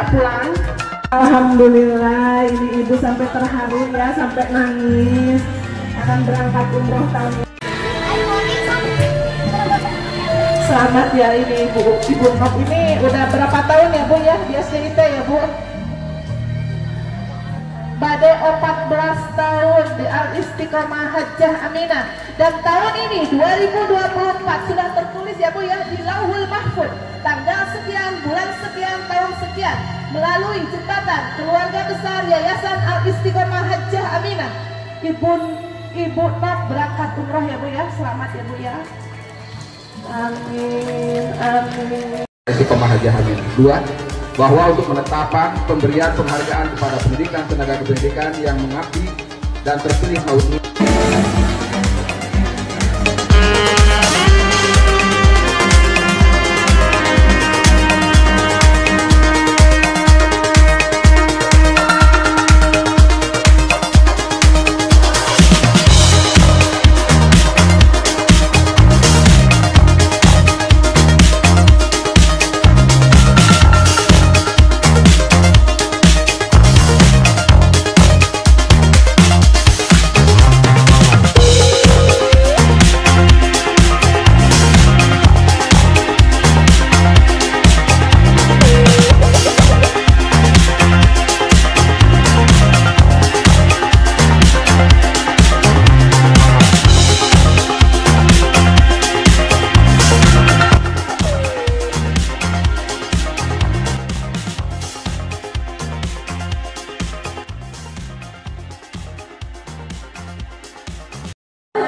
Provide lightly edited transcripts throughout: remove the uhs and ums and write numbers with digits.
nggak pulang? Alhamdulillah, ini ibu sampai terharu ya, sampai nangis. Akan berangkat umroh tahun ini. Selamat ya ini ibu. Ibu Nok ini udah berapa tahun ya bu ya? Dia cerita ya bu. Badai 14 tahun di Al-Istiqomah Hajjah Aminah. Dan tahun ini 2024 sudah tertulis ya bu ya di Lauhul Mahfuz. Tanggal sekian, bulan sekian, tahun sekian. Melalui jembatan keluarga besar Yayasan Al-Istiqomah Hajjah Aminah. Ibu Nok berangkat umroh ya bu ya. Selamat ya bu ya. Amin, amin. Istiqomah Hajjah Aminah. 2. Bahwa untuk menetapkan pemberian penghargaan kepada pendidikan tenaga kependidikan yang mengabdi dan terpilih tahun ini.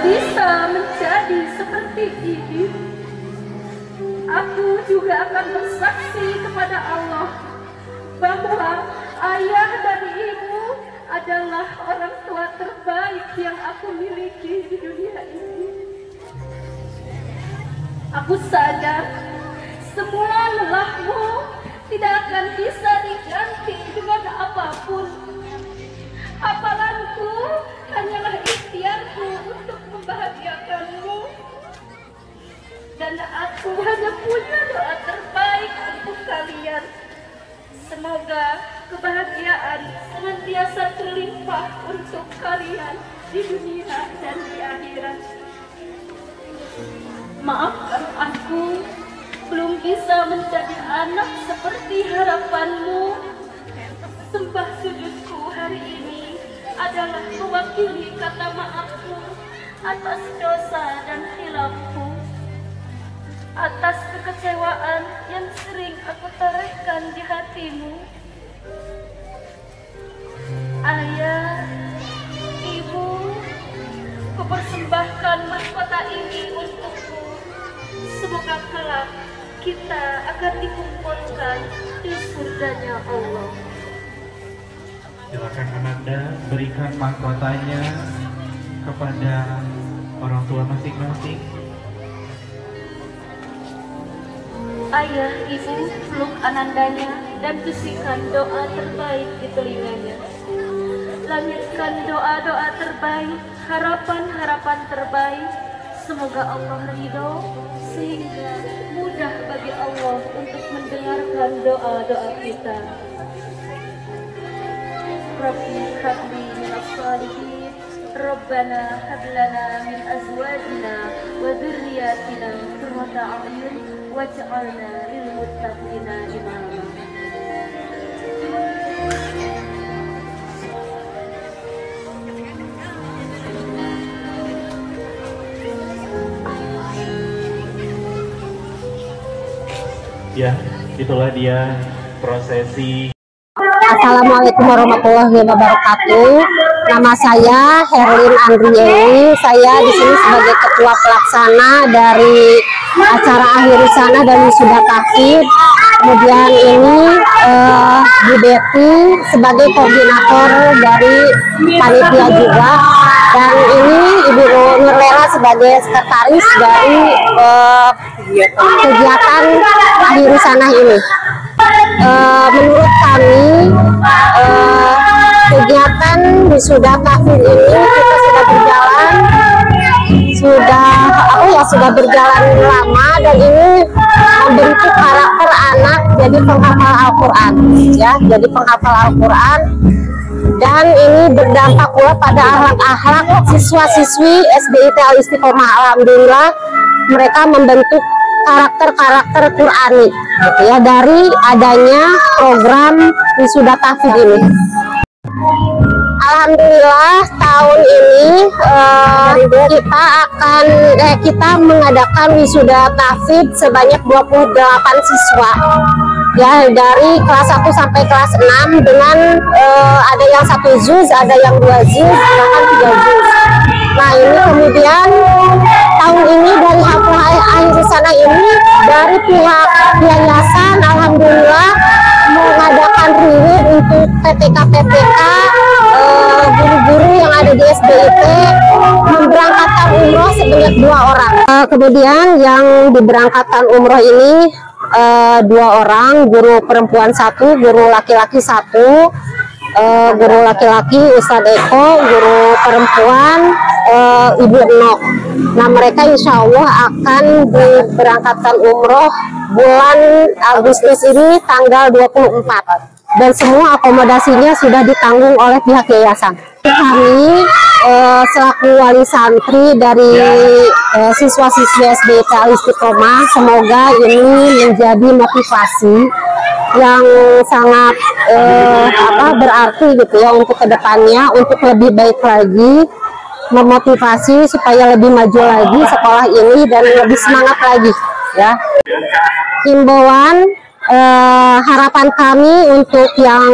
Bisa menjadi seperti ini, aku juga akan bersaksi kepada Allah bahwa ayah dan ibu adalah orang tua terbaik yang aku miliki di dunia ini. Aku sadar semua lelahmu tidak akan bisa diganti dengan apapun. Hafalanku hanyalah ikhtiarku untuk membahagiakanmu. Dan aku hanya punya doa terbaik untuk kalian. Semoga kebahagiaan senantiasa terlimpah untuk kalian di dunia dan di akhirat. Maafkan aku belum bisa menjadi anak seperti harapanmu. Sembah sujudku hari ini adalah mewakili kata maafku atas dosa dan khilafku, atas kekecewaan yang sering aku torehkan di hatimu. Ayah, ibu, kupersembahkan mahkota ini untukmu. Semoga kelak kita akan dikumpulkan di surganya Allah. Silakan Ananda berikan mahkotanya kepada orang tua masing-masing. Ayah, ibu, peluk Anandanya dan bisikan doa terbaik di telinganya. Langitkan doa-doa terbaik, harapan-harapan terbaik. Semoga Allah ridho sehingga mudah bagi Allah untuk mendengarkan doa-doa kita. Rabbi habli minas salihin, Rabbana hablana min azwajina wa dzurriyyatina qurrata a'yun waj'alna lil muttaqina imama. Ya, itulah dia prosesi. Assalamualaikum warahmatullahi wabarakatuh. Nama saya Herlin Andrieni. Saya di sini sebagai ketua pelaksana dari acara akhir sana dan wisuda tahfidz. Kemudian ini Bu Deti sebagai koordinator dari panitia juga. Dan ini Ibu Nurlela sebagai sekretaris dari kegiatan akhir sana ini. Menurut kami kegiatan wisuda tahfidz ini kita sudah berjalan sudah berjalan lama dan ini membentuk karakter anak jadi penghafal Al-Quran, ya, jadi penghafal Al-Quran. Dan ini berdampak pula pada akhlak-akhlak siswa-siswi SDIT Al-Istiqomah. Alhamdulillah mereka membentuk karakter-karakter Qurani, gitu ya, dari adanya program wisuda tahfidz ini. Alhamdulillah tahun ini kita mengadakan wisuda tahfidz sebanyak 28 siswa, ya, dari kelas 1 sampai kelas 6 dengan ada yang 1 juz, ada yang 2 juz, bahkan 3 juz. Nah, ini kemudian tahun ini dari Hafal Akhir Sana ini dari pihak yayasan alhamdulillah mengadakan reward untuk PTK guru-guru yang ada di SDIT memberangkatkan umroh sebanyak 2 orang. Kemudian yang diberangkatkan umroh ini 2 orang, guru perempuan 1, guru laki-laki 1. Guru laki-laki Ustadz Eko, guru perempuan Ibu Nok. Nah, mereka insya Allah akan diberangkatkan umroh bulan Agustus ini tanggal 24. Dan semua akomodasinya sudah ditanggung oleh pihak yayasan. Kami selaku wali santri dari siswa-siswi SDIT Al-Istiqomah, semoga ini menjadi motivasi yang sangat berarti gitu ya untuk kedepannya, untuk lebih baik lagi, memotivasi supaya lebih maju lagi sekolah ini dan lebih semangat lagi, ya. Himbauan harapan kami untuk yang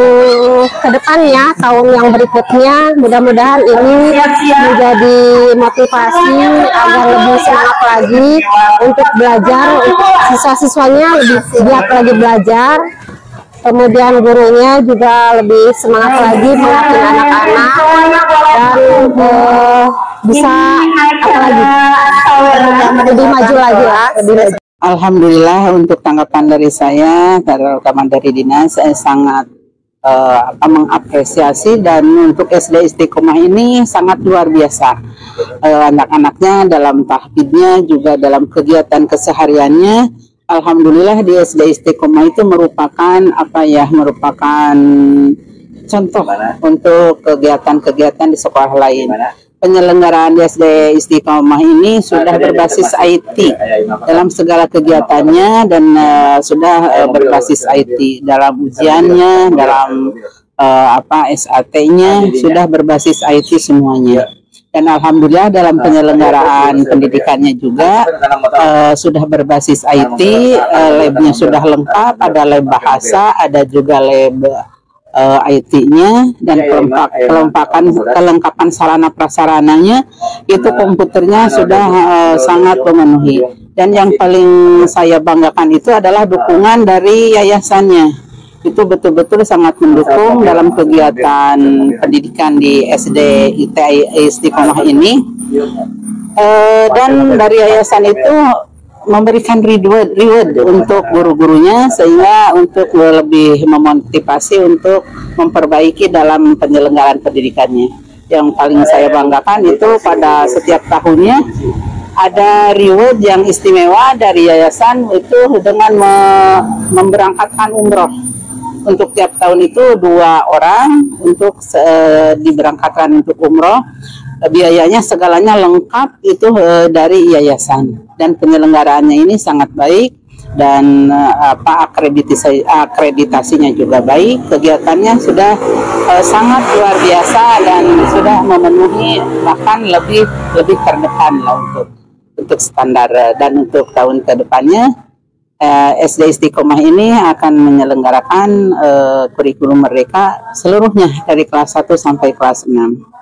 kedepannya, tahun yang berikutnya, mudah-mudahan ini menjadi motivasi agar lebih semangat lagi untuk belajar, untuk siswa-siswanya lebih giat lagi belajar, kemudian gurunya juga lebih semangat lagi melatih anak-anak dan bisa lebih maju lagi lah, lebih maju. Alhamdulillah untuk tanggapan dari saya, terutama dari dinas, saya sangat mengapresiasi, dan untuk SD Istiqomah ini sangat luar biasa. Anak-anaknya dalam tahfidnya juga dalam kegiatan kesehariannya, alhamdulillah di SD Istiqomah itu merupakan merupakan contoh untuk kegiatan-kegiatan di sekolah lain. Penyelenggaraan di SD Istiqomah ini sudah berbasis IT dalam segala kegiatannya, dan sudah berbasis IT dalam ujiannya, dalam SAT-nya sudah berbasis IT semuanya. Dan alhamdulillah dalam penyelenggaraan pendidikannya juga sudah berbasis IT, labnya sudah lengkap, ada lab bahasa, ada juga lab IT-nya, dan kelengkapan sarana prasarananya itu komputernya sudah sangat memenuhi. Dan yang paling saya banggakan itu adalah dukungan dari yayasannya, itu betul-betul sangat mendukung dalam kegiatan pendidikan di SD Istiqomah ini. Dan dari yayasan itu memberikan reward untuk guru-gurunya, sehingga untuk lebih memotivasi untuk memperbaiki dalam penyelenggaraan pendidikannya. Yang paling saya banggakan itu pada setiap tahunnya ada reward yang istimewa dari yayasan itu dengan memberangkatkan umroh. Untuk tiap tahun itu 2 orang untuk diberangkatkan untuk umroh. Biayanya segalanya lengkap itu dari yayasan, dan penyelenggaraannya ini sangat baik, dan akreditasinya juga baik. Kegiatannya sudah sangat luar biasa dan sudah memenuhi, bahkan lebih terdepan lah untuk standar. Dan untuk tahun kedepannya SD Istiqomah ini akan menyelenggarakan kurikulum mereka seluruhnya dari kelas 1 sampai kelas 6.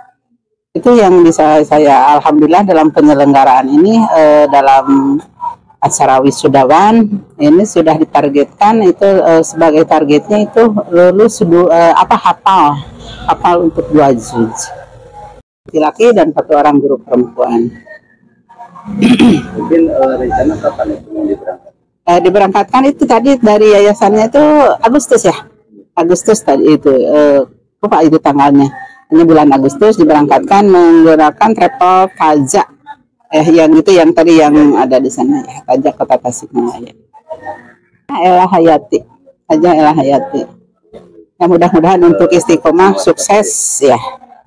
Itu yang bisa saya alhamdulillah dalam penyelenggaraan ini, dalam acara wisudawan ini sudah ditargetkan itu sebagai targetnya itu lulus hafal untuk 2 juz laki-laki dan 1 orang guru perempuan. Mungkin rencana kapan itu mau diberangkatkan? Diberangkatkan itu tadi dari yayasannya itu Agustus ya, Agustus tadi itu lupa itu tanggalnya. Ini bulan Agustus diberangkatkan menggunakan travel Kaza yang itu yang tadi yang ada di sana ya, Tajak Kota Tasikmalaya. Ella Hayati, aja Ella Hayati. Ya mudah-mudahan untuk istiqomah sukses ya,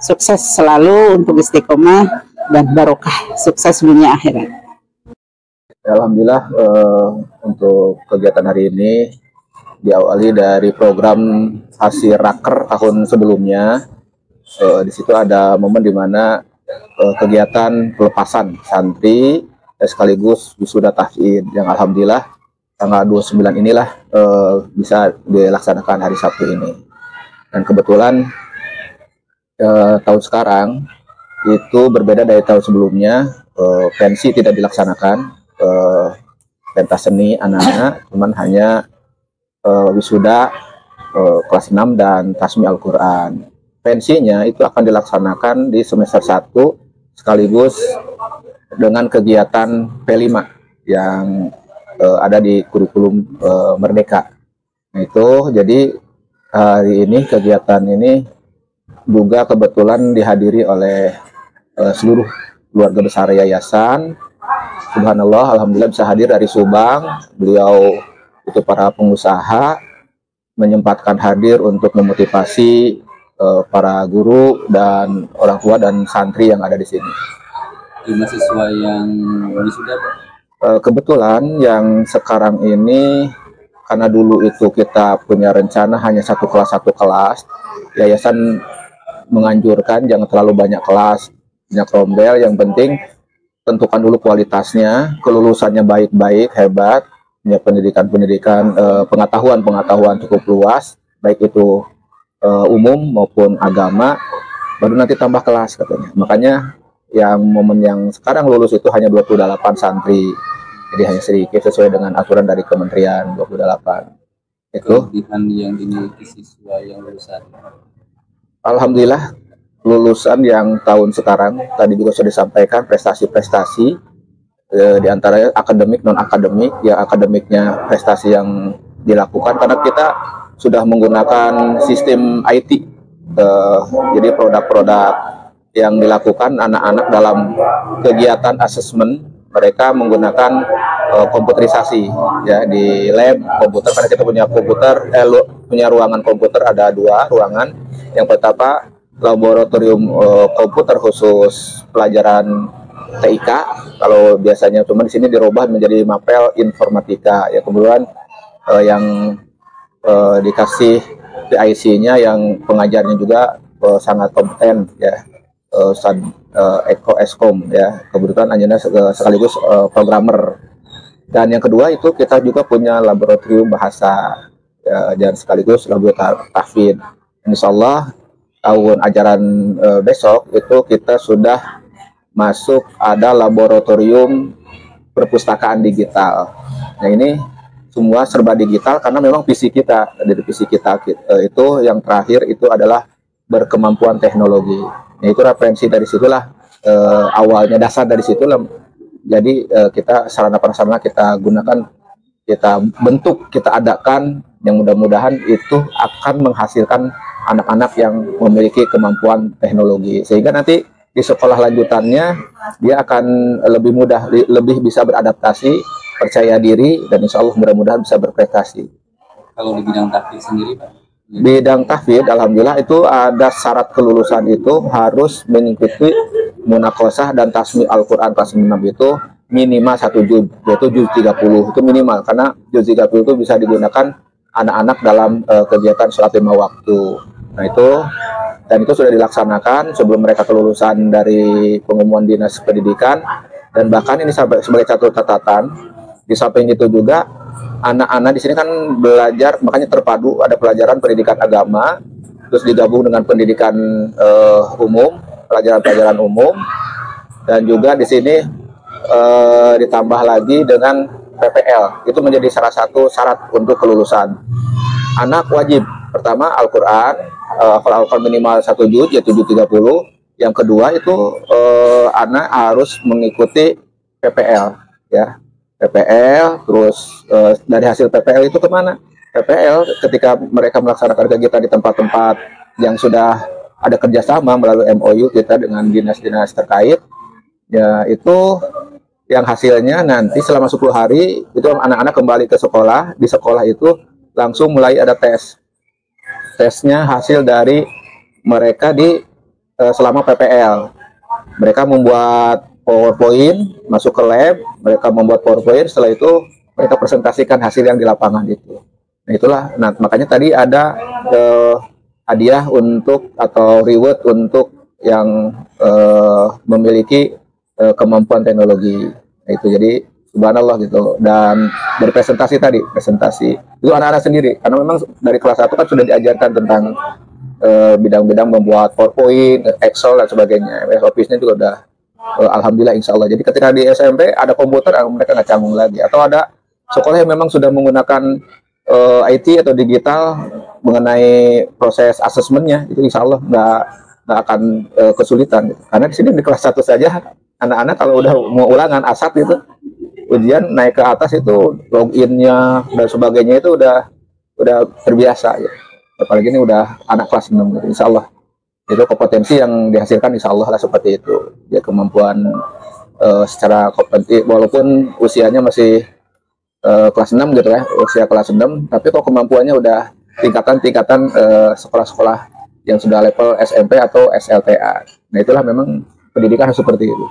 sukses selalu untuk istiqomah dan barokah, sukses dunia akhirat. Alhamdulillah untuk kegiatan hari ini diawali dari program hasil raker tahun sebelumnya. Di situ ada momen di mana kegiatan pelepasan santri sekaligus wisuda tahfidz yang alhamdulillah tanggal 29 inilah bisa dilaksanakan hari Sabtu ini. Dan kebetulan tahun sekarang itu berbeda dari tahun sebelumnya, pensi tidak dilaksanakan, pentas seni anak-anak, cuman hanya wisuda kelas 6 dan tasmi Al-Quran. Pensinya itu akan dilaksanakan di semester 1 sekaligus dengan kegiatan P5 yang ada di kurikulum Merdeka. Nah, itu jadi hari ini kegiatan ini juga kebetulan dihadiri oleh seluruh keluarga besar yayasan. Subhanallah, alhamdulillah bisa hadir dari Subang. Beliau itu para pengusaha menyempatkan hadir untuk memotivasi para guru dan orang tua dan santri yang ada di sini. 5 siswa yang wisuda, Pak? Kebetulan yang sekarang ini karena dulu itu kita punya rencana hanya satu kelas, yayasan menganjurkan jangan terlalu banyak kelas, banyak rombel, yang penting tentukan dulu kualitasnya, kelulusannya baik-baik, hebat, punya pendidikan, pengetahuan cukup luas, baik itu umum maupun agama, baru nanti tambah kelas katanya. Makanya yang momen yang sekarang lulus itu hanya 28 santri, jadi hanya sedikit sesuai dengan aturan dari kementerian 28. Itu kelebihan yang dimiliki siswa yang lulusan. Alhamdulillah lulusan yang tahun sekarang tadi juga sudah disampaikan prestasi-prestasi di antaranya akademik, non akademik. Ya akademiknya prestasi yang dilakukan karena kita sudah menggunakan sistem IT, jadi produk-produk yang dilakukan anak-anak dalam kegiatan asesmen mereka menggunakan komputerisasi ya di lab komputer, karena kita punya komputer, punya ruangan komputer ada 2 ruangan. Yang pertama laboratorium komputer khusus pelajaran TIK, kalau biasanya cuma di sini dirubah menjadi mapel informatika ya. Kemudian yang dikasih PIC-nya yang pengajarnya juga sangat kompeten ya, Ustadz Eko Eskom ya, kebetulan Anjana sekaligus programmer. Dan yang kedua itu kita juga punya laboratorium bahasa ya, dan sekaligus laboratorium tahfidz. Insyaallah tahun ajaran besok itu kita sudah masuk ada laboratorium perpustakaan digital. Nah ini semua serba digital karena memang visi kita, dari visi kita itu yang terakhir itu adalah berkemampuan teknologi. Nah itu referensi dari situlah awalnya, dasar dari situlah. Jadi kita sarana prasarana kita gunakan, kita bentuk, kita adakan yang mudah-mudahan itu akan menghasilkan anak-anak yang memiliki kemampuan teknologi, sehingga nanti di sekolah lanjutannya dia akan lebih mudah, lebih bisa beradaptasi, percaya diri, dan insya Allah mudah-mudahan bisa berprestasi. Kalau di bidang tahfidz sendiri, Pak? Bidang tahfidz, alhamdulillah itu ada syarat kelulusan itu harus mengikuti munakosah dan tasmi Al-Quran kelas 6 itu minimal 1 juz, yaitu juz 30 itu minimal, karena juz 30 itu bisa digunakan anak-anak dalam kegiatan sholat 5 waktu. Nah itu, dan itu sudah dilaksanakan sebelum mereka kelulusan dari pengumuman dinas pendidikan. Dan bahkan ini sebagai satu catatan, di samping itu juga anak-anak di sini kan belajar, makanya terpadu, ada pelajaran pendidikan agama, terus digabung dengan pendidikan umum, pelajaran-pelajaran umum, dan juga di sini ditambah lagi dengan PPL. Itu menjadi salah satu syarat untuk kelulusan. Anak wajib pertama Al-Quran, Al-Quran minimal 1 juz, yaitu juz 30. Yang kedua itu anak harus mengikuti PPL ya, PPL. Terus dari hasil PPL itu kemana? PPL ketika mereka melaksanakan kegiatan di tempat-tempat yang sudah ada kerjasama melalui MOU kita dengan dinas-dinas terkait, Ya, itu yang hasilnya nanti selama 10 hari itu anak-anak kembali ke sekolah. Di sekolah itu langsung mulai ada tes. Tesnya hasil dari mereka di selama PPL. Mereka membuat PowerPoint, masuk ke lab, mereka membuat PowerPoint, setelah itu mereka presentasikan hasil yang di lapangan itu. Nah itulah, nah makanya tadi ada hadiah untuk atau reward untuk yang memiliki kemampuan teknologi. Nah, itu jadi subhanallah gitu. Dan dari presentasi itu anak-anak sendiri, karena memang dari kelas 1 kan sudah diajarkan tentang bidang-bidang membuat PowerPoint, Excel dan sebagainya. MS Office-nya juga udah alhamdulillah insya Allah. Jadi ketika di SMP ada komputer, mereka nggak canggung lagi. Atau ada sekolah yang memang sudah menggunakan IT atau digital mengenai proses asesmennya, itu insya Allah nggak akan kesulitan. Karena di sini di kelas 1 saja anak-anak kalau udah mau ulangan asap itu ujian naik ke atas itu loginnya dan sebagainya itu udah terbiasa ya. Apalagi ini udah anak kelas 6 gitu. Insya Allah itu kompetensi yang dihasilkan insya Allah lah seperti itu ya, kemampuan secara kompetensi walaupun usianya masih kelas 6 gitu ya, usia kelas 6, tapi kok kemampuannya udah tingkatan sekolah-sekolah yang sudah level SMP atau SLTA. Nah itulah memang pendidikan harus seperti itu,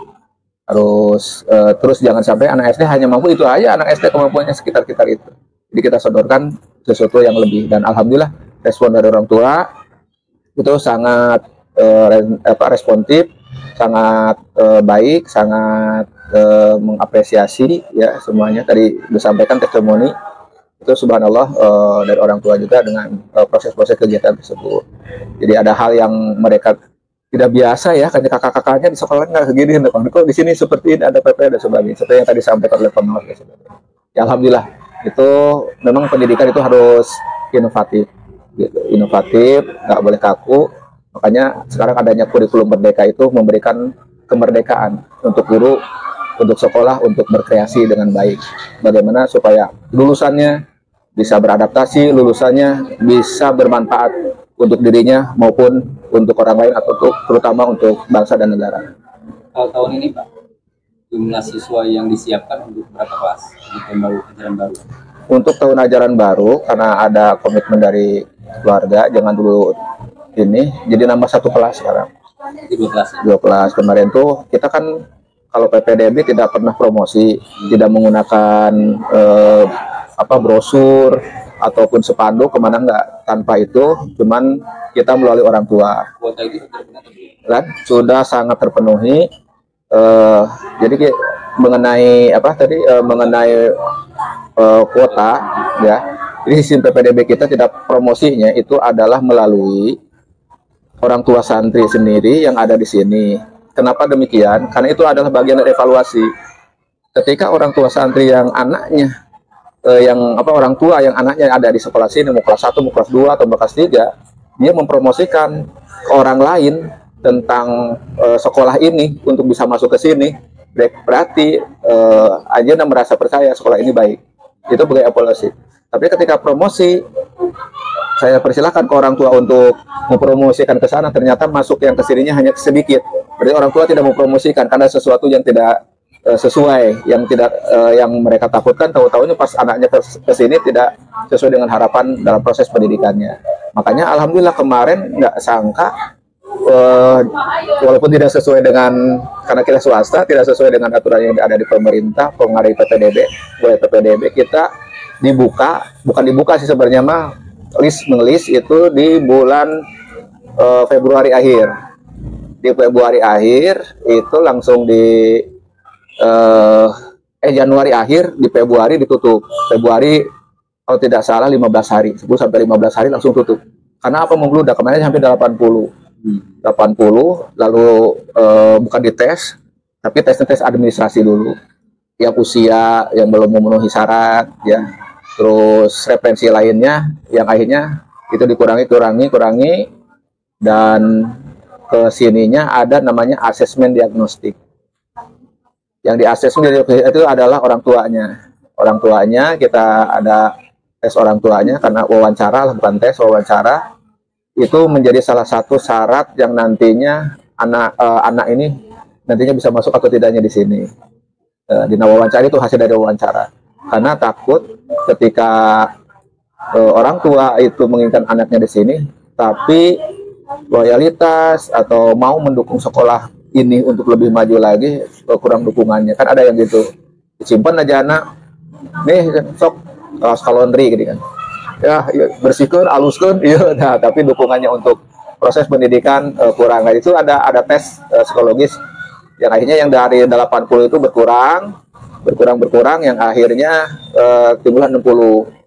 harus terus jangan sampai anak SD hanya mampu itu aja, anak SD kemampuannya sekitar itu. Jadi kita sodorkan sesuatu yang lebih, dan alhamdulillah respon dari orang tua itu sangat responsif, sangat baik, sangat mengapresiasi ya semuanya. Tadi disampaikan testimoni itu subhanallah dari orang tua juga dengan proses-proses kegiatan tersebut. Jadi ada hal yang mereka tidak biasa ya, karena kakak-kakaknya di sekolah nggak segini, kok di sini seperti ini ada PP dan sebagainya, seperti yang tadi disampaikan oleh pengawas. Ya alhamdulillah itu memang pendidikan itu harus inovatif gitu. Inovatif, nggak boleh kaku. Makanya sekarang adanya kurikulum merdeka itu memberikan kemerdekaan untuk guru, untuk sekolah, untuk berkreasi dengan baik. Bagaimana supaya lulusannya bisa beradaptasi, lulusannya bisa bermanfaat untuk dirinya maupun untuk orang lain, atau terutama untuk bangsa dan negara. Kalau tahun ini Pak, jumlah siswa yang disiapkan untuk berapa kelas di tahun baru, ajaran baru? Untuk tahun ajaran baru, karena ada komitmen dari keluarga, jangan dulu ini, jadi nambah 1 kelas sekarang. 2 kelas. Kemarin tuh kita kan kalau PPDB tidak pernah promosi, tidak menggunakan brosur ataupun spanduk kemana enggak. Tanpa itu, cuman kita melalui orang tua. Kuota itu kan sudah sangat terpenuhi. Jadi mengenai mengenai kuota ya. Jadi sistem PPDB kita tidak promosinya itu adalah melalui orang tua santri sendiri yang ada di sini. Kenapa demikian? Karena itu adalah bagian dari evaluasi. Ketika orang tua santri yang anaknya orang tua yang anaknya ada di sekolah sini, mau kelas 1, mau kelas 2 atau mau kelas 3, dia mempromosikan ke orang lain tentang sekolah ini untuk bisa masuk ke sini, berarti Anjana merasa percaya sekolah ini baik. Itu sebagai evaluasi. Tapi ketika promosi, saya persilahkan ke orang tua untuk mempromosikan ke sana, ternyata masuk yang ke sininya hanya sedikit. Berarti orang tua tidak mempromosikan karena sesuatu yang tidak sesuai, yang mereka takutkan, tahu-tahunya pas anaknya ke sini tidak sesuai dengan harapan dalam proses pendidikannya. Makanya alhamdulillah kemarin nggak sangka, walaupun tidak sesuai dengan, karena kita swasta, tidak sesuai dengan aturan yang ada di pemerintah, pengaruh PPDB, kita bukan dibuka sih sebenarnya mah, mengelis itu di bulan Februari akhir. Di Februari akhir itu langsung di Januari akhir, di Februari ditutup. Februari kalau tidak salah 15 hari, 10 sampai 15 hari langsung tutup. Karena apa, membludak, kemarin sampai 80, lalu bukan dites, tapi tes administrasi dulu. Yang usia yang belum memenuhi syarat ya. Terus referensi lainnya yang akhirnya itu dikurangi, dan kesininya ada namanya asesmen diagnostik. Yang di asesmen itu adalah orang tuanya kita ada tes orang tuanya, karena wawancara lah, bukan tes, wawancara itu menjadi salah satu syarat yang nantinya anak ini nantinya bisa masuk atau tidaknya di sini. Di wawancara itu hasil dari wawancara. Karena takut ketika orang tua itu menginginkan anaknya di sini, tapi loyalitas atau mau mendukung sekolah ini untuk lebih maju lagi, kurang dukungannya. Kan ada yang gitu, disimpan aja anak, nih sok laundry gitu kan. Ya, bersihkan, haluskan, iya. Nah, tapi dukungannya untuk proses pendidikan kurang. Nah, itu ada tes psikologis yang akhirnya yang dari 80 itu berkurang, yang akhirnya timbullah 60.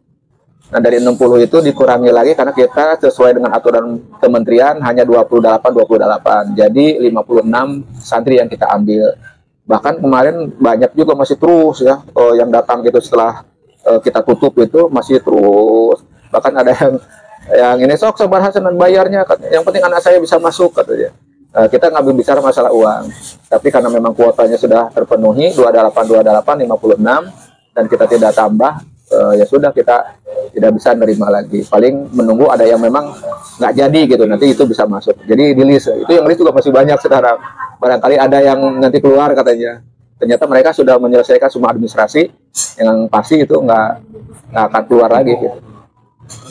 Nah, dari 60 itu dikurangi lagi karena kita sesuai dengan aturan kementerian hanya 28. Jadi 56 santri yang kita ambil. Bahkan kemarin banyak juga masih terus ya yang datang gitu setelah kita tutup itu masih terus. Bahkan ada yang ini sok sabar hasan bayarnya, yang penting anak saya bisa masuk katanya. Kita nggak berbicara masalah uang, tapi karena memang kuotanya sudah terpenuhi 58, 56 dan kita tidak tambah, ya sudah kita tidak bisa nerima lagi. Paling menunggu ada yang memang nggak jadi gitu, nanti itu bisa masuk. Jadi di list itu yang list juga masih banyak sekarang. Barangkali ada yang nanti keluar katanya. Ternyata mereka sudah menyelesaikan semua administrasi, yang pasti itu nggak akan keluar lagi gitu.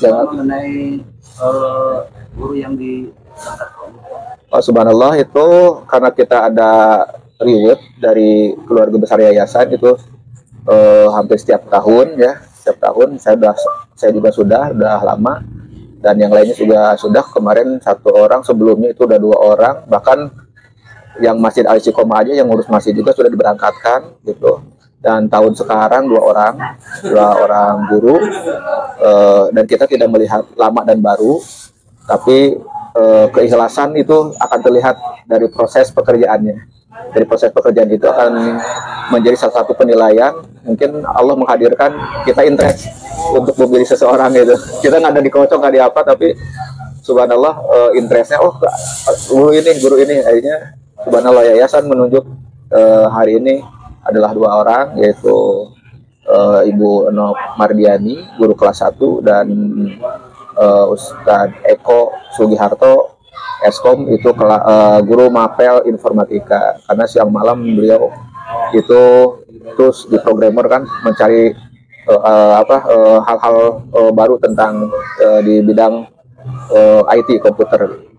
Mengenai guru yang di subhanallah itu karena kita ada reward dari keluarga besar yayasan itu hampir setiap tahun ya, saya juga sudah lama, dan yang lainnya juga sudah. Kemarin 1 orang, sebelumnya itu udah 2 orang, bahkan yang Masjid Al Istiqomah aja yang ngurus masjid juga sudah diberangkatkan gitu. Dan tahun sekarang 2 orang guru, dan kita tidak melihat lama dan baru, tapi keikhlasan itu akan terlihat dari proses pekerjaannya. Dari proses pekerjaan itu akan menjadi salah satu penilaian. Mungkin Allah menghadirkan kita interest untuk memilih seseorang gitu. Kita nggak ada dikocok, nggak di apa, tapi subhanallah interestnya, guru ini akhirnya subhanallah yayasan menunjuk hari ini adalah 2 orang, yaitu Ibu Enok Mardiani, guru kelas 1, dan Ustadz Eko Sugiharto, Eskom, itu guru mapel informatika. Karena siang malam beliau itu terus di programmer kan, mencari hal-hal baru tentang di bidang IT komputer.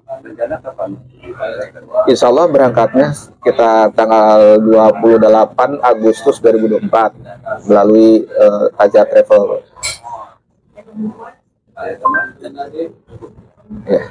Insya Allah berangkatnya kita tanggal 28 Agustus 2024 melalui Taja Travel. Ya.